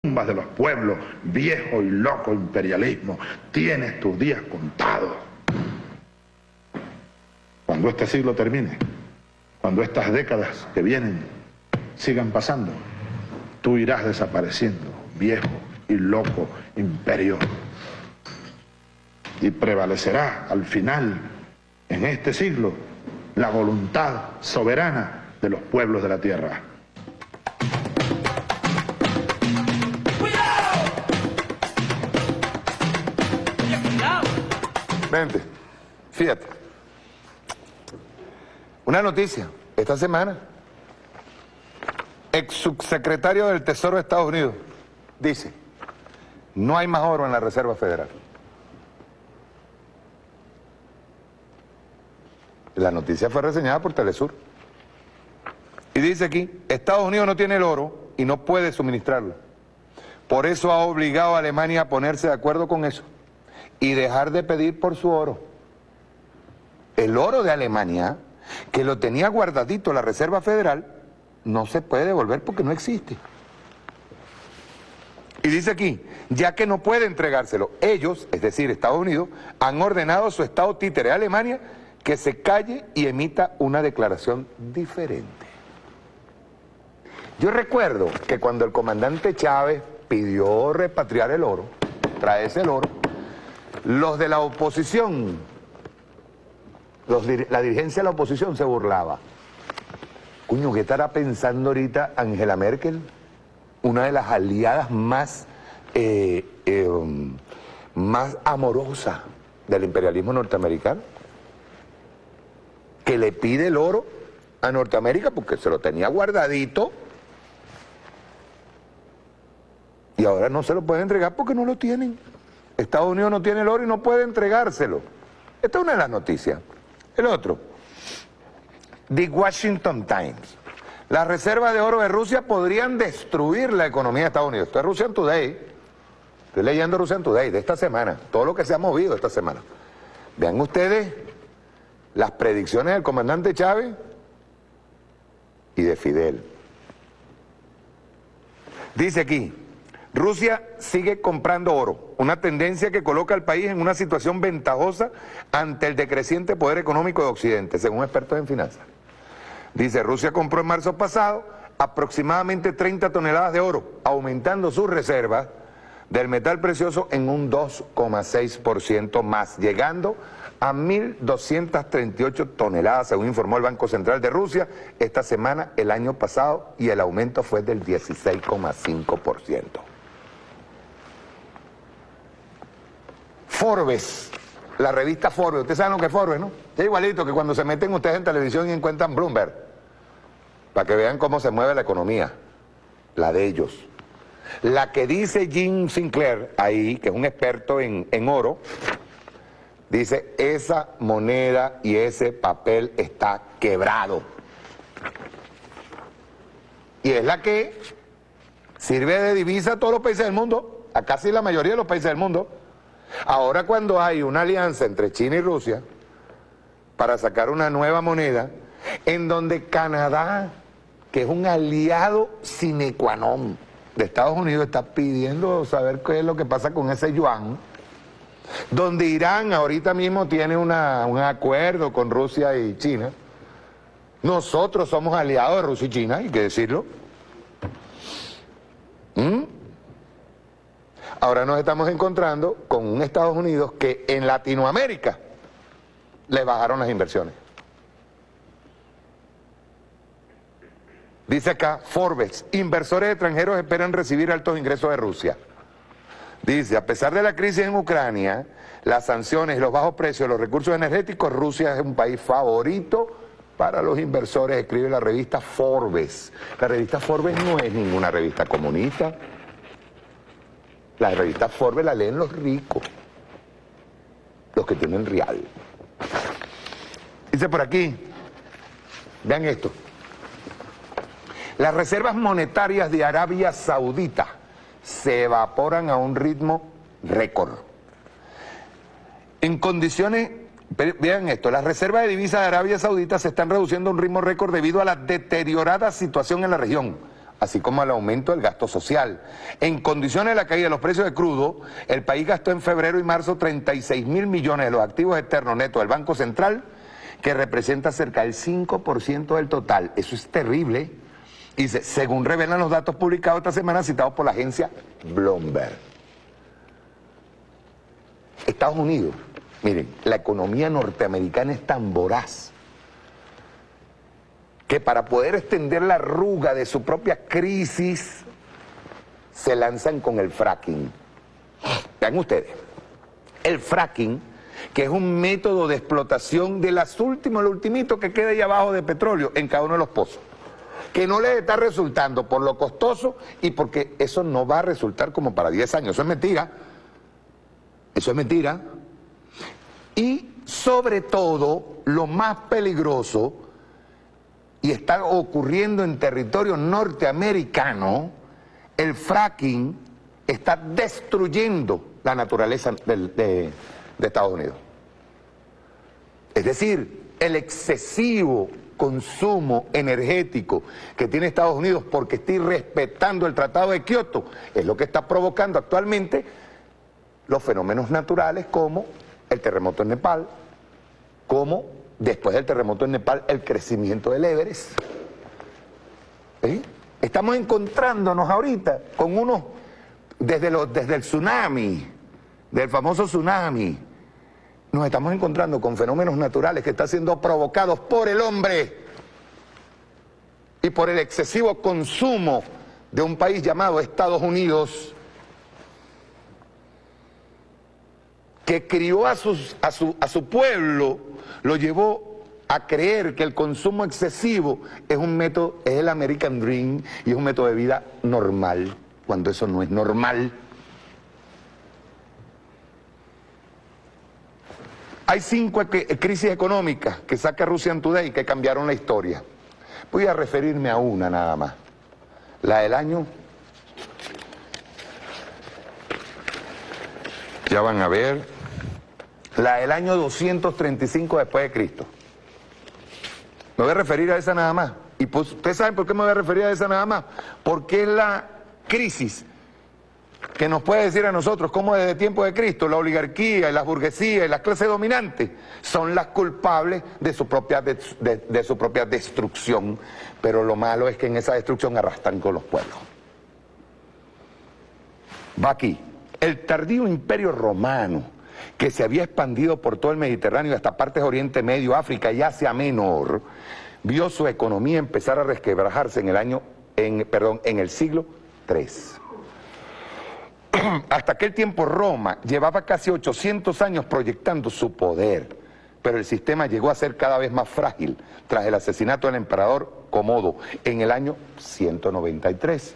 tumbas de los pueblos, viejo y loco imperialismo, tienes tus días contados. Cuando este siglo termine, cuando estas décadas que vienen sigan pasando, tú irás desapareciendo, viejo y loco imperio. Y prevalecerá al final, en este siglo, la voluntad soberana de los pueblos de la tierra. Vente, fíjate. Una noticia, esta semana. Ex subsecretario del Tesoro de Estados Unidos dice, no hay más oro en la Reserva Federal. La noticia fue reseñada por Telesur. Y dice aquí, Estados Unidos no tiene el oro y no puede suministrarlo. Por eso ha obligado a Alemania a ponerse de acuerdo con eso y dejar de pedir por su oro. El oro de Alemania, que lo tenía guardadito la Reserva Federal, no se puede devolver porque no existe. Y dice aquí, ya que no puede entregárselo, ellos, es decir, Estados Unidos, han ordenado a su Estado títere, Alemania, que se calle y emita una declaración diferente. Yo recuerdo que cuando el comandante Chávez pidió repatriar el oro, traerse el oro, los de la oposición, la dirigencia de la oposición se burlaba. Coño, ¿qué estará pensando ahorita Angela Merkel? Una de las aliadas más amorosas del imperialismo norteamericano, que le pide el oro a Norteamérica porque se lo tenía guardadito y ahora no se lo pueden entregar porque no lo tienen. Estados Unidos no tiene el oro y no puede entregárselo. Esta es una de las noticias. El otro, The Washington Times. Las reservas de oro de Rusia podrían destruir la economía de Estados Unidos. Esto es Russian Today. Estoy leyendo Russian Today de esta semana. Todo lo que se ha movido esta semana. Vean ustedes las predicciones del comandante Chávez y de Fidel. Dice aquí, Rusia sigue comprando oro, una tendencia que coloca al país en una situación ventajosa ante el decreciente poder económico de Occidente, según expertos en finanzas. Dice, Rusia compró en marzo pasado aproximadamente 30 toneladas de oro, aumentando sus reservas del metal precioso en un 2,6% más, llegando a 1.238 toneladas, según informó el Banco Central de Rusia esta semana, el año pasado, y el aumento fue del 16,5%. Forbes, la revista Forbes, ustedes saben lo que es Forbes, ¿no? Es igualito que cuando se meten ustedes en televisión y encuentran Bloomberg, para que vean cómo se mueve la economía, la de ellos. La que dice Jim Sinclair ahí, que es un experto en oro, dice, esa moneda y ese papel está quebrado. Y es la que sirve de divisa a todos los países del mundo, a casi la mayoría de los países del mundo. Ahora cuando hay una alianza entre China y Rusia para sacar una nueva moneda, en donde Canadá, que es un aliado sine qua non de Estados Unidos, está pidiendo saber qué es lo que pasa con ese yuan, donde Irán ahorita mismo tiene un acuerdo con Rusia y China. Nosotros somos aliados de Rusia y China, hay que decirlo. Ahora nos estamos encontrando con un Estados Unidos que en Latinoamérica le bajaron las inversiones. Dice acá, Forbes, inversores extranjeros esperan recibir altos ingresos de Rusia. Dice, a pesar de la crisis en Ucrania, las sanciones y los bajos precios de los recursos energéticos, Rusia es un país favorito para los inversores, escribe la revista Forbes. La revista Forbes no es ninguna revista comunista. La revista Forbes la leen los ricos, los que tienen real. Dice por aquí, vean esto. Las reservas monetarias de Arabia Saudita se evaporan a un ritmo récord. En condiciones, vean esto, las reservas de divisas de Arabia Saudita se están reduciendo a un ritmo récord debido a la deteriorada situación en la región. así como al aumento del gasto social. En condiciones de la caída de los precios de crudo, el país gastó en febrero y marzo 36.000 millones de los activos externos netos del Banco Central, que representa cerca del 5% del total. Eso es terrible. Dice, según revelan los datos publicados esta semana citados por la agencia Bloomberg. Estados Unidos, miren, la economía norteamericana es tan voraz que para poder extender la arruga de su propia crisis, se lanzan con el fracking. Vean ustedes, el fracking, que es un método de explotación de las últimas, lo ultimito que queda ahí abajo de petróleo en cada uno de los pozos, que no les está resultando por lo costoso y porque eso no va a resultar como para 10 años. Eso es mentira. Eso es mentira. Y sobre todo, lo más peligroso, y está ocurriendo en territorio norteamericano, el fracking está destruyendo la naturaleza de Estados Unidos. Es decir, el excesivo consumo energético que tiene Estados Unidos porque está irrespetando el Tratado de Kioto es lo que está provocando actualmente los fenómenos naturales como el terremoto en Nepal, como después del terremoto en Nepal el crecimiento del Everest. Estamos encontrándonos ahorita con unos, desde el tsunami, del famoso tsunami, nos estamos encontrando con fenómenos naturales que están siendo provocados por el hombre y por el excesivo consumo de un país llamado Estados Unidos, que crió a su pueblo, lo llevó a creer que el consumo excesivo es un método, es el American Dream y es un método de vida normal, cuando eso no es normal. Hay 5 crisis económicas que saca Russian Today que cambiaron la historia. Voy a referirme a una nada más. La del año... Ya van a ver. La del año 235 después de Cristo. Me voy a referir a esa nada más. Y pues, ustedes saben por qué me voy a referir a esa nada más. Porque es la crisis que nos puede decir a nosotros cómo desde tiempo de Cristo la oligarquía y la burguesía y las clases dominantes son las culpables de su propia destrucción, pero lo malo es que en esa destrucción arrastran con los pueblos. Va aquí, el tardío imperio romano, que se había expandido por todo el Mediterráneo hasta partes de Oriente Medio, África y Asia Menor, vio su economía empezar a resquebrajarse en el siglo III. Hasta aquel tiempo Roma llevaba casi 800 años proyectando su poder, pero el sistema llegó a ser cada vez más frágil tras el asesinato del emperador Comodo en el año 193.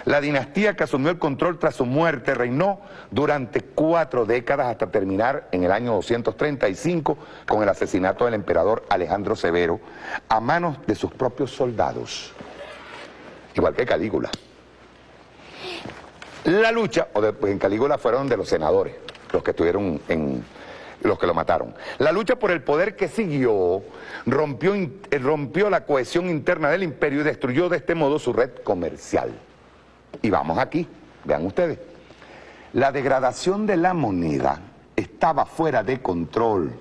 La dinastía que asumió el control tras su muerte reinó durante 4 décadas hasta terminar en el año 235 con el asesinato del emperador Alejandro Severo a manos de sus propios soldados, igual que Calígula. La lucha, pues en Calígula fueron de los senadores, los que estuvieron los que lo mataron. La lucha por el poder que siguió rompió la cohesión interna del imperio y destruyó de este modo su red comercial. Y vamos aquí, vean ustedes. La degradación de la moneda estaba fuera de control,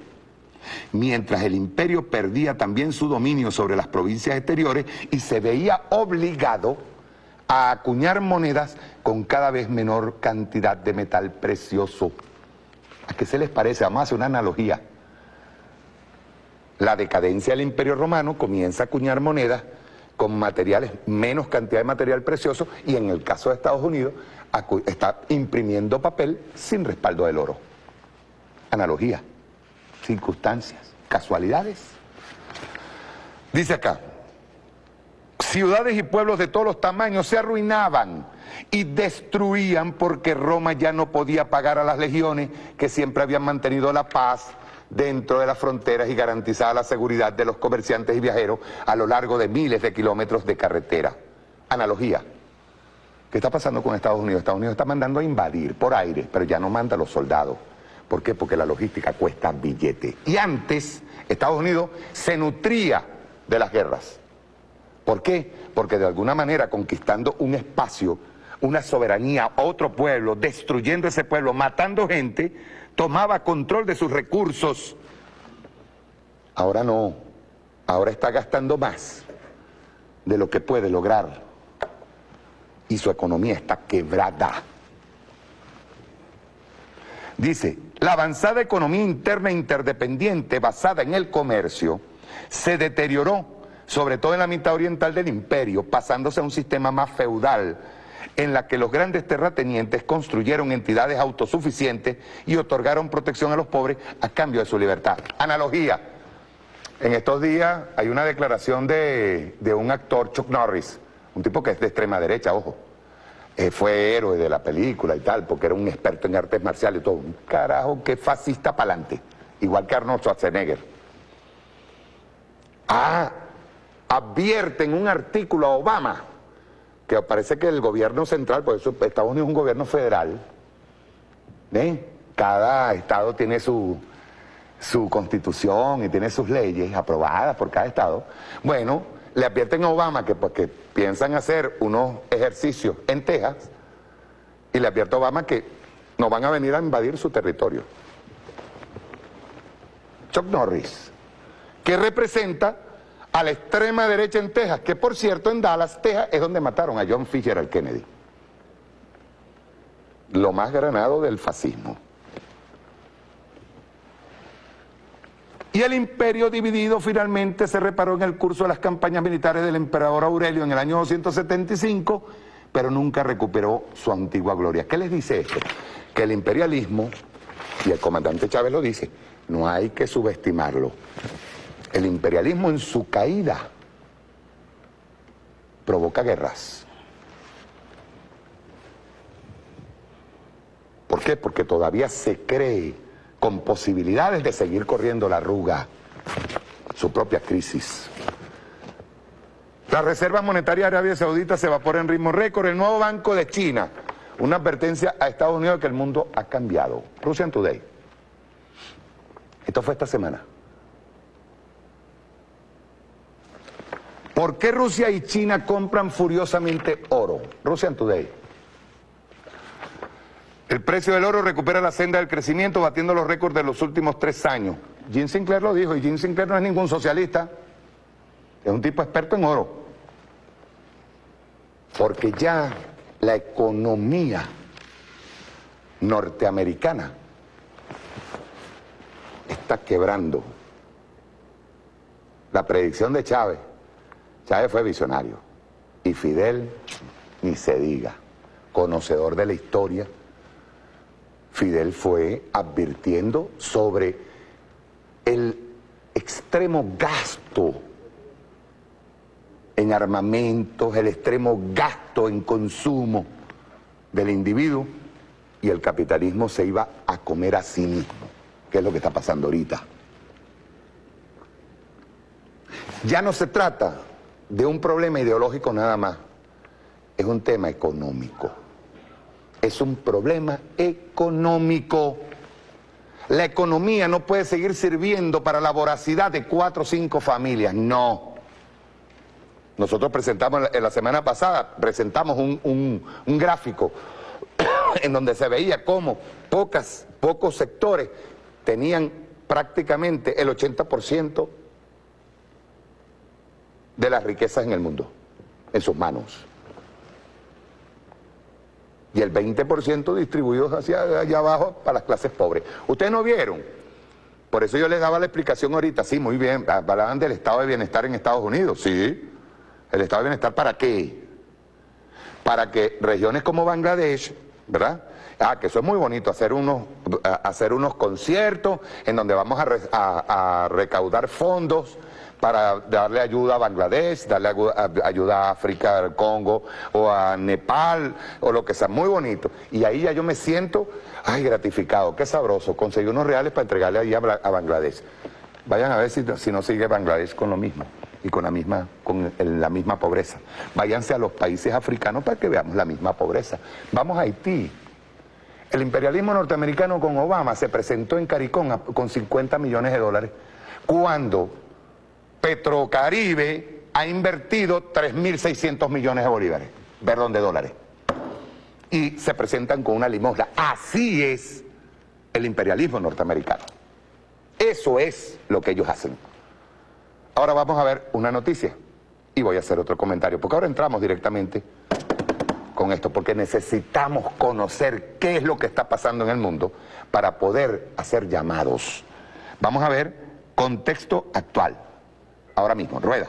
mientras el imperio perdía también su dominio sobre las provincias exteriores y se veía obligado a acuñar monedas con cada vez menor cantidad de metal precioso. ¿A qué se les parece? Vamos a hacer una analogía. La decadencia del Imperio Romano comienza a acuñar monedas con materiales, menos cantidad de material precioso, y en el caso de Estados Unidos está imprimiendo papel sin respaldo del oro. Analogía, circunstancias, casualidades. Dice acá, ciudades y pueblos de todos los tamaños se arruinaban y destruían porque Roma ya no podía pagar a las legiones que siempre habían mantenido la paz dentro de las fronteras y garantizaba la seguridad de los comerciantes y viajeros a lo largo de miles de kilómetros de carretera. Analogía. ¿Qué está pasando con Estados Unidos? Estados Unidos está mandando a invadir por aire, pero ya no manda a los soldados. ¿Por qué? Porque la logística cuesta billete. Y antes, Estados Unidos se nutría de las guerras. ¿Por qué? Porque de alguna manera conquistando un espacio, una soberanía, otro pueblo, destruyendo ese pueblo, matando gente, tomaba control de sus recursos. Ahora no, ahora está gastando más de lo que puede lograr y su economía está quebrada. Dice, la avanzada economía interna interdependiente basada en el comercio se deterioró, sobre todo en la mitad oriental del imperio, pasándose a un sistema más feudal, en la que los grandes terratenientes construyeron entidades autosuficientes y otorgaron protección a los pobres a cambio de su libertad. Analogía. En estos días hay una declaración de un actor, Chuck Norris, un tipo que es de extrema derecha, ojo. Fue héroe de la película y tal, porque era un experto en artes marciales y todo. Un carajo, que fascista pa'lante. Igual que Arnold Schwarzenegger. Advierte en un artículo a Obama, que parece que el gobierno central, por eso Estados Unidos es un gobierno federal, cada estado tiene su constitución y tiene sus leyes aprobadas por cada estado. Bueno, le advierten a Obama que porque piensan hacer unos ejercicios en Texas, y le advierte a Obama que no van a venir a invadir su territorio. Chuck Norris, que representa a la extrema derecha en Texas, que por cierto en Dallas, Texas, es donde mataron a John Fitzgerald Kennedy. Lo más granado del fascismo. Y el imperio dividido finalmente se reparó en el curso de las campañas militares del emperador Aurelio en el año 275, pero nunca recuperó su antigua gloria. ¿Qué les dice esto? Que el imperialismo, y el comandante Chávez lo dice, no hay que subestimarlo. El imperialismo en su caída provoca guerras. ¿Por qué? Porque todavía se cree con posibilidades de seguir corriendo la arruga, su propia crisis. La Reserva Monetaria de Arabia Saudita se evapora en ritmo récord. El nuevo Banco de China, una advertencia a Estados Unidos de que el mundo ha cambiado. Russian Today. Esto fue esta semana. ¿Por qué Rusia y China compran furiosamente oro? Russian Today. El precio del oro recupera la senda del crecimiento, batiendo los récords de los últimos 3 años. Jim Sinclair lo dijo, y Jim Sinclair no es ningún socialista, es un tipo experto en oro. Porque ya la economía norteamericana está quebrando. La predicción de Chávez fue visionario, y Fidel, ni se diga, conocedor de la historia. Fidel fue advirtiendo sobre el extremo gasto en armamentos, el extremo gasto en consumo del individuo, y el capitalismo se iba a comer a sí mismo, que es lo que está pasando ahorita. Ya no se trata de un problema ideológico nada más, es un tema económico. Es un problema económico. La economía no puede seguir sirviendo para la voracidad de 4 o 5 familias, no. Nosotros presentamos, en la semana pasada, presentamos un gráfico en donde se veía cómo pocos sectores tenían prácticamente el 80% de las riquezas en el mundo, en sus manos. Y el 20% distribuidos hacia allá abajo para las clases pobres. ¿Ustedes no vieron? Por eso yo les daba la explicación ahorita. Sí, muy bien, hablaban del estado de bienestar en Estados Unidos. Sí, ¿el estado de bienestar para qué? Para que regiones como Bangladesh, ¿verdad? Que eso es muy bonito, hacer unos conciertos en donde vamos a recaudar fondos para darle ayuda a Bangladesh, darle ayuda a África, al Congo, o a Nepal, o lo que sea, muy bonito. Y ahí ya yo me siento, gratificado, qué sabroso, conseguí unos reales para entregarle ahí a Bangladesh. Vayan a ver si no sigue Bangladesh con lo mismo, y con la misma pobreza. Váyanse a los países africanos para que veamos la misma pobreza. Vamos a Haití. El imperialismo norteamericano con Obama se presentó en CARICOM con $50 millones, cuando Petrocaribe ha invertido 3.600 millones de bolívares, perdón, de dólares. Y se presentan con una limosna. Así es el imperialismo norteamericano. Eso es lo que ellos hacen. Ahora vamos a ver una noticia y voy a hacer otro comentario, porque ahora entramos directamente con esto, porque necesitamos conocer qué es lo que está pasando en el mundo para poder hacer llamados. Vamos a ver contexto actual. Ahora mismo, rueda.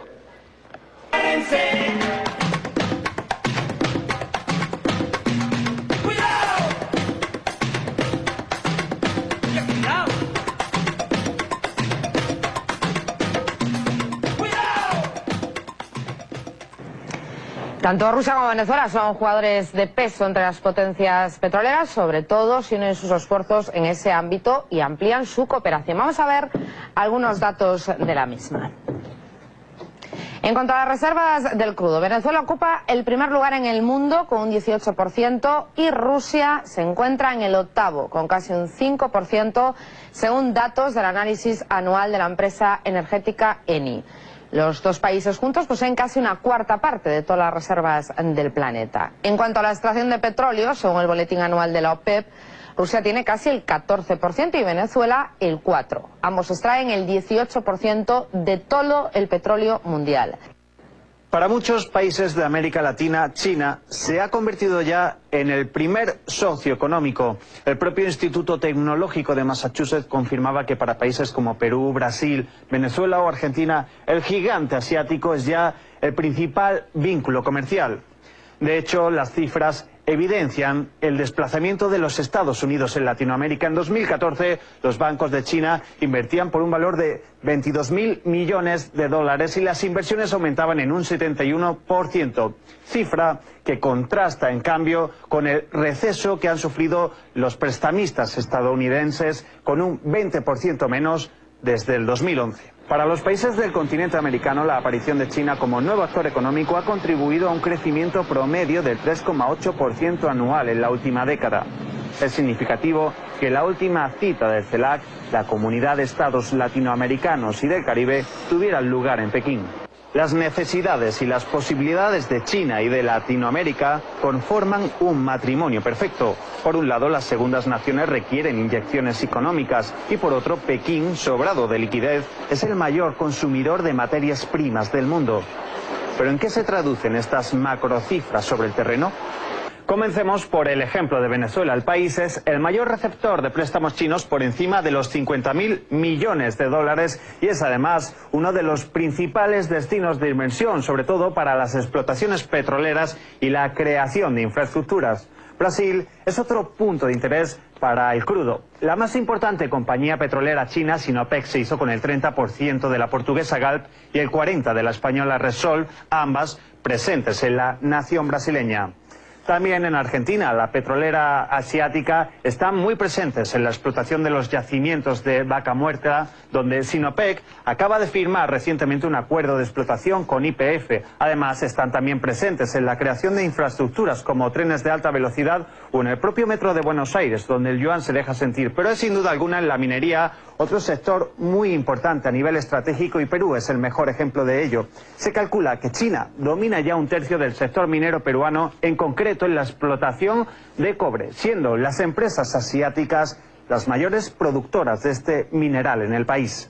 Tanto Rusia como Venezuela son jugadores de peso entre las potencias petroleras, sobre todo si unen sus esfuerzos en ese ámbito y amplían su cooperación. Vamos a ver algunos datos de la misma. En cuanto a las reservas del crudo, Venezuela ocupa el primer lugar en el mundo con un 18% y Rusia se encuentra en el octavo con casi un 5% según datos del análisis anual de la empresa energética Eni. Los dos países juntos poseen casi una cuarta parte de todas las reservas del planeta. En cuanto a la extracción de petróleo, según el boletín anual de la OPEP, Rusia tiene casi el 14% y Venezuela el 4%. Ambos extraen el 18% de todo el petróleo mundial. Para muchos países de América Latina, China se ha convertido ya en el primer socio económico. El propio Instituto Tecnológico de Massachusetts confirmaba que para países como Perú, Brasil, Venezuela o Argentina, el gigante asiático es ya el principal vínculo comercial. De hecho, las cifras evidencian el desplazamiento de los Estados Unidos en Latinoamérica. En 2014, los bancos de China invertían por un valor de 22.000 millones de dólares y las inversiones aumentaban en un 71%, cifra que contrasta, en cambio, con el receso que han sufrido los prestamistas estadounidenses, con un 20% menos desde el 2011. Para los países del continente americano, la aparición de China como nuevo actor económico ha contribuido a un crecimiento promedio del 3,8% anual en la última década. Es significativo que la última cita del CELAC, la Comunidad de Estados Latinoamericanos y del Caribe, tuviera lugar en Pekín. Las necesidades y las posibilidades de China y de Latinoamérica conforman un matrimonio perfecto. Por un lado, las segundas naciones requieren inyecciones económicas y por otro, Pekín, sobrado de liquidez, es el mayor consumidor de materias primas del mundo. ¿Pero en qué se traducen estas macrocifras sobre el terreno? Comencemos por el ejemplo de Venezuela. El país es el mayor receptor de préstamos chinos por encima de los 50.000 millones de dólares y es además uno de los principales destinos de inversión, sobre todo para las explotaciones petroleras y la creación de infraestructuras. Brasil es otro punto de interés para el crudo. La más importante compañía petrolera china, Sinopec, se hizo con el 30% de la portuguesa Galp y el 40% de la española Repsol, ambas presentes en la nación brasileña. También en Argentina, la petrolera asiática está muy presentes en la explotación de los yacimientos de Vaca Muerta, donde Sinopec acaba de firmar recientemente un acuerdo de explotación con YPF. Además, están también presentes en la creación de infraestructuras como trenes de alta velocidad o en el propio metro de Buenos Aires, donde el yuan se deja sentir. Pero es sin duda alguna en la minería otro sector muy importante a nivel estratégico y Perú es el mejor ejemplo de ello. Se calcula que China domina ya un tercio del sector minero peruano, en concreto en la explotación de cobre, siendo las empresas asiáticas las mayores productoras de este mineral en el país.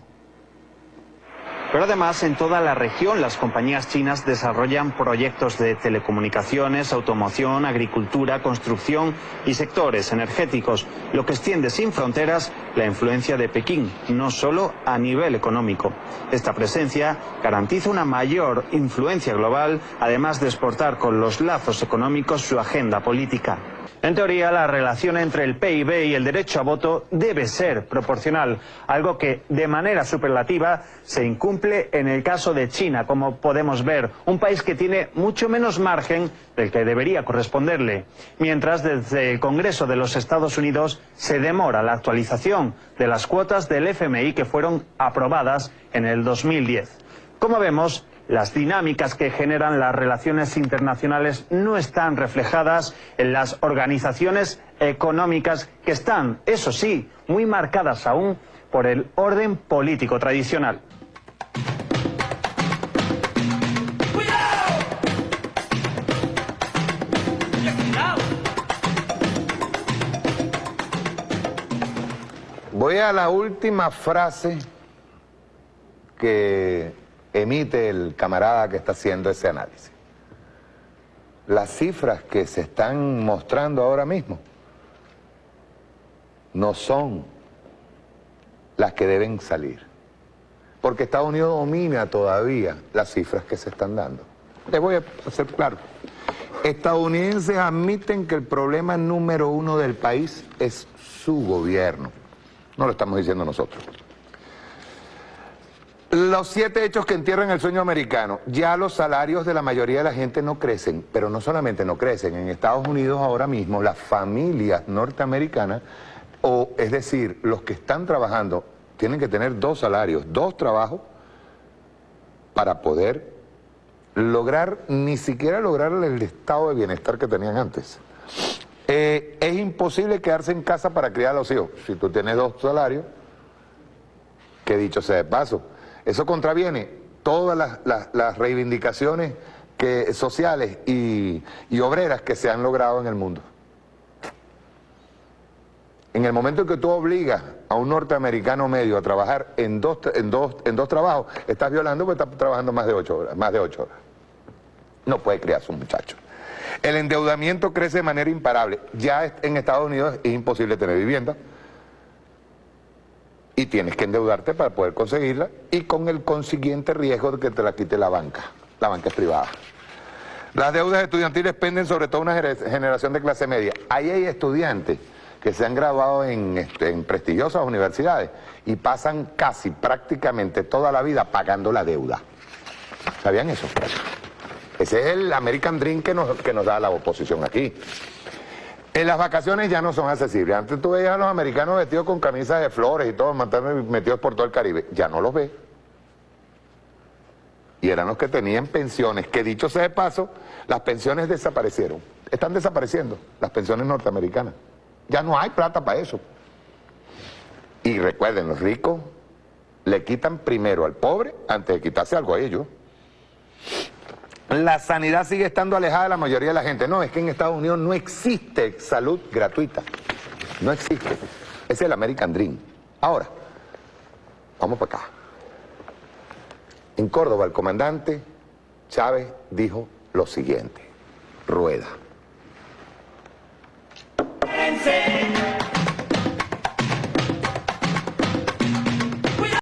Pero además, en toda la región, las compañías chinas desarrollan proyectos de telecomunicaciones, automoción, agricultura, construcción y sectores energéticos, lo que extiende sin fronteras la influencia de Pekín, no solo a nivel económico. Esta presencia garantiza una mayor influencia global, además de exportar con los lazos económicos su agenda política. En teoría, la relación entre el PIB y el derecho a voto debe ser proporcional, algo que de manera superlativa se incumple en el caso de China, como podemos ver, un país que tiene mucho menos margen del que debería corresponderle, mientras desde el Congreso de los Estados Unidos se demora la actualización de las cuotas del FMI que fueron aprobadas en el 2010. Como vemos, las dinámicas que generan las relaciones internacionales no están reflejadas en las organizaciones económicas que están, eso sí, muy marcadas aún por el orden político tradicional. Voy a la última frase que emite el camarada que está haciendo ese análisis. Las cifras que se están mostrando ahora mismo no son las que deben salir, porque Estados Unidos domina todavía las cifras que se están dando. Les voy a hacer claro. Estadounidenses admiten que el problema número uno del país es su gobierno. No lo estamos diciendo nosotros. Los 7 hechos que entierran el sueño americano. Ya los salarios de la mayoría de la gente no crecen, pero no solamente no crecen. En Estados Unidos ahora mismo las familias norteamericanas, es decir, los que están trabajando, tienen que tener 2 salarios, 2 trabajos para poder lograr, ni siquiera lograr el estado de bienestar que tenían antes. Es imposible quedarse en casa para criar a los hijos. Si tú tienes 2 salarios, que dicho sea de paso, eso contraviene todas las reivindicaciones sociales y obreras que se han logrado en el mundo. En el momento en que tú obligas a un norteamericano medio a trabajar en dos trabajos, estás violando porque estás trabajando más de 8 horas. No puede criar a su muchacho. El endeudamiento crece de manera imparable. Ya en Estados Unidos es imposible tener vivienda y tienes que endeudarte para poder conseguirla, y con el consiguiente riesgo de que te la quite la banca. La banca es privada. Las deudas estudiantiles penden sobre todo una generación de clase media. Ahí hay estudiantes que se han graduado en prestigiosas universidades y pasan casi prácticamente toda la vida pagando la deuda. ¿Sabían eso? Ese es el American Dream que nos da la oposición aquí. En las vacaciones ya no son accesibles. Antes tú veías a los americanos vestidos con camisas de flores y todos metidos por todo el Caribe. Ya no los ves. Y eran los que tenían pensiones, que dicho sea de paso, las pensiones desaparecieron. Están desapareciendo las pensiones norteamericanas. Ya no hay plata para eso. Y recuerden, los ricos le quitan primero al pobre antes de quitarse algo a ellos. La sanidad sigue estando alejada de la mayoría de la gente. No, es que en Estados Unidos no existe salud gratuita. No existe. Ese es el American Dream. Ahora, vamos para acá. En Córdoba, el comandante Chávez dijo lo siguiente: Rueda.